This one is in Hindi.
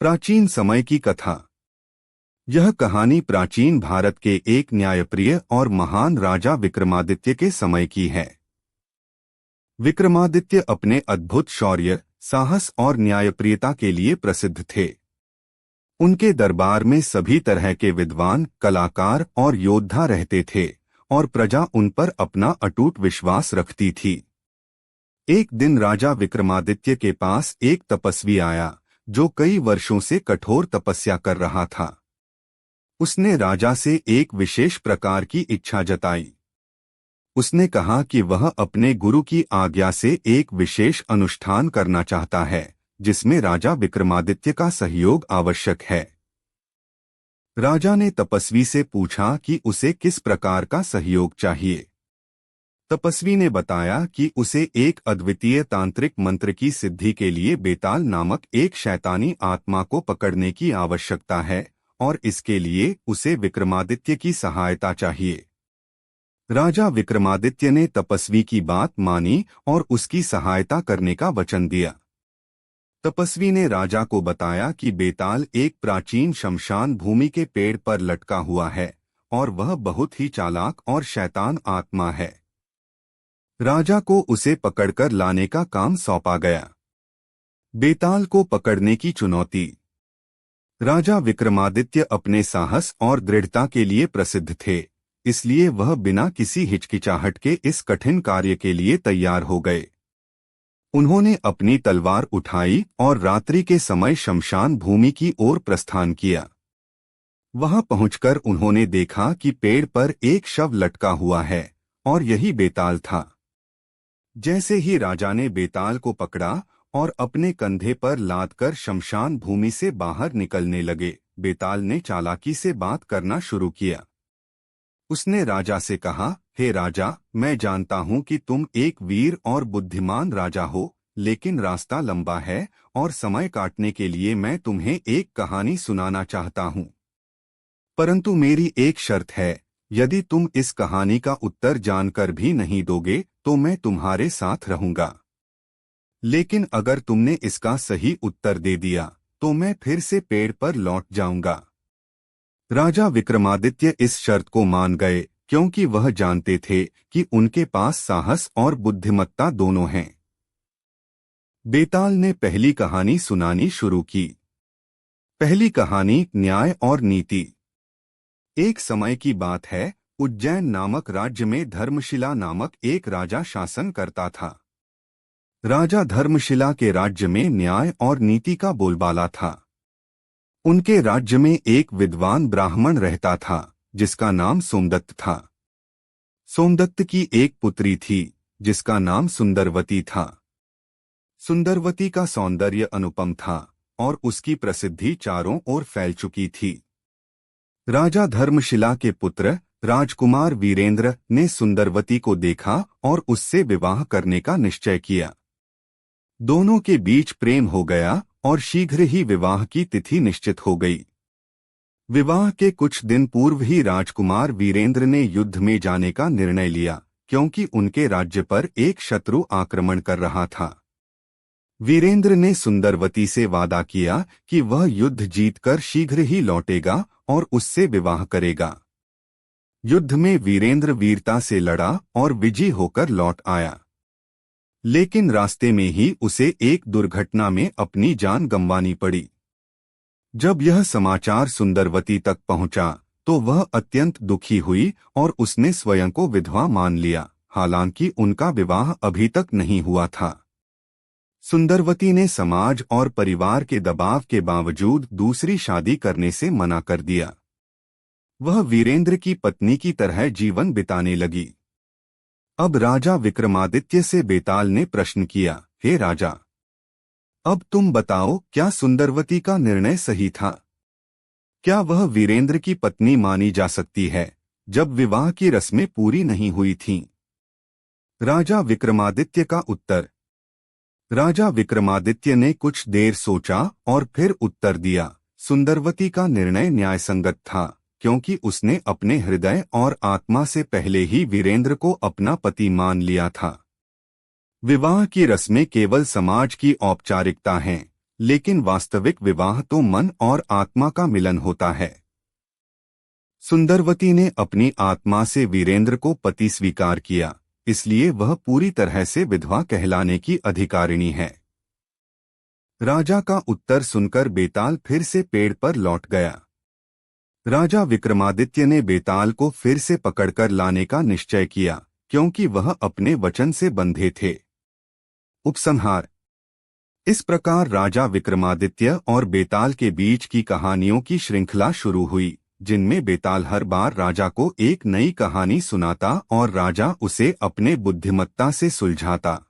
प्राचीन समय की कथा। यह कहानी प्राचीन भारत के एक न्यायप्रिय और महान राजा विक्रमादित्य के समय की है। विक्रमादित्य अपने अद्भुत शौर्य, साहस और न्यायप्रियता के लिए प्रसिद्ध थे। उनके दरबार में सभी तरह के विद्वान, कलाकार और योद्धा रहते थे और प्रजा उन पर अपना अटूट विश्वास रखती थी। एक दिन राजा विक्रमादित्य के पास एक तपस्वी आया जो कई वर्षों से कठोर तपस्या कर रहा था। उसने राजा से एक विशेष प्रकार की इच्छा जताई। उसने कहा कि वह अपने गुरु की आज्ञा से एक विशेष अनुष्ठान करना चाहता है जिसमें राजा विक्रमादित्य का सहयोग आवश्यक है। राजा ने तपस्वी से पूछा कि उसे किस प्रकार का सहयोग चाहिए। तपस्वी ने बताया कि उसे एक अद्वितीय तांत्रिक मंत्र की सिद्धि के लिए बेताल नामक एक शैतानी आत्मा को पकड़ने की आवश्यकता है और इसके लिए उसे विक्रमादित्य की सहायता चाहिए। राजा विक्रमादित्य ने तपस्वी की बात मानी और उसकी सहायता करने का वचन दिया। तपस्वी ने राजा को बताया कि बेताल एक प्राचीन शमशान भूमि के पेड़ पर लटका हुआ है और वह बहुत ही चालाक और शैतान आत्मा है। राजा को उसे पकड़कर लाने का काम सौंपा गया। बेताल को पकड़ने की चुनौती। राजा विक्रमादित्य अपने साहस और दृढ़ता के लिए प्रसिद्ध थे, इसलिए वह बिना किसी हिचकिचाहट के इस कठिन कार्य के लिए तैयार हो गए। उन्होंने अपनी तलवार उठाई और रात्रि के समय शमशान भूमि की ओर प्रस्थान किया। वहां पहुंचकर उन्होंने देखा कि पेड़ पर एक शव लटका हुआ है और यही बेताल था। जैसे ही राजा ने बेताल को पकड़ा और अपने कंधे पर लादकर शमशान भूमि से बाहर निकलने लगे, बेताल ने चालाकी से बात करना शुरू किया। उसने राजा से कहा, हे राजा, मैं जानता हूं कि तुम एक वीर और बुद्धिमान राजा हो, लेकिन रास्ता लंबा है और समय काटने के लिए मैं तुम्हें एक कहानी सुनाना चाहता हूं। परंतु मेरी एक शर्त है, यदि तुम इस कहानी का उत्तर जानकर भी नहीं दोगे तो मैं तुम्हारे साथ रहूंगा। लेकिन अगर तुमने इसका सही उत्तर दे दिया तो मैं फिर से पेड़ पर लौट जाऊंगा। राजा विक्रमादित्य इस शर्त को मान गए क्योंकि वह जानते थे कि उनके पास साहस और बुद्धिमत्ता दोनों हैं। बेताल ने पहली कहानी सुनानी शुरू की। पहली कहानी, न्याय और नीति। एक समय की बात है, उज्जैन नामक राज्य में धर्मशिला नामक एक राजा शासन करता था। राजा धर्मशिला के राज्य में न्याय और नीति का बोलबाला था। उनके राज्य में एक विद्वान ब्राह्मण रहता था जिसका नाम सोमदत्त था। सोमदत्त की एक पुत्री थी जिसका नाम सुंदरवती था। सुंदरवती का सौंदर्य अनुपम था और उसकी प्रसिद्धि चारों ओर फैल चुकी थी। राजा धर्मशिला के पुत्र राजकुमार वीरेंद्र ने सुंदरवती को देखा और उससे विवाह करने का निश्चय किया। दोनों के बीच प्रेम हो गया और शीघ्र ही विवाह की तिथि निश्चित हो गई। विवाह के कुछ दिन पूर्व ही राजकुमार वीरेंद्र ने युद्ध में जाने का निर्णय लिया क्योंकि उनके राज्य पर एक शत्रु आक्रमण कर रहा था। वीरेंद्र ने सुंदरवती से वादा किया कि वह युद्ध जीतकर शीघ्र ही लौटेगा और उससे विवाह करेगा। युद्ध में वीरेंद्र वीरता से लड़ा और विजयी होकर लौट आया। लेकिन रास्ते में ही उसे एक दुर्घटना में अपनी जान गंवानी पड़ी। जब यह समाचार सुंदरवती तक पहुंचा तो वह अत्यंत दुखी हुई और उसने स्वयं को विधवा मान लिया, हालांकि उनका विवाह अभी तक नहीं हुआ था। सुंदरवती ने समाज और परिवार के दबाव के बावजूद दूसरी शादी करने से मना कर दिया। वह वीरेंद्र की पत्नी की तरह जीवन बिताने लगी। अब राजा विक्रमादित्य से बेताल ने प्रश्न किया, हे राजा, अब तुम बताओ, क्या सुंदरवती का निर्णय सही था? क्या वह वीरेंद्र की पत्नी मानी जा सकती है जब विवाह की रस्में पूरी नहीं हुई थीं? राजा विक्रमादित्य का उत्तर। राजा विक्रमादित्य ने कुछ देर सोचा और फिर उत्तर दिया, सुंदरवती का निर्णय न्यायसंगत था क्योंकि उसने अपने हृदय और आत्मा से पहले ही वीरेंद्र को अपना पति मान लिया था। विवाह की रस्में केवल समाज की औपचारिकता हैं लेकिन वास्तविक विवाह तो मन और आत्मा का मिलन होता है। सुंदरवती ने अपनी आत्मा से वीरेंद्र को पति स्वीकार किया, इसलिए वह पूरी तरह से विधवा कहलाने की अधिकारिणी है। राजा का उत्तर सुनकर बेताल फिर से पेड़ पर लौट गया। राजा विक्रमादित्य ने बेताल को फिर से पकड़कर लाने का निश्चय किया, क्योंकि वह अपने वचन से बंधे थे। उपसंहार। इस प्रकार राजा विक्रमादित्य और बेताल के बीच की कहानियों की श्रृंखला शुरू हुई, जिनमें बेताल हर बार राजा को एक नई कहानी सुनाता और राजा उसे अपने बुद्धिमत्ता से सुलझाता।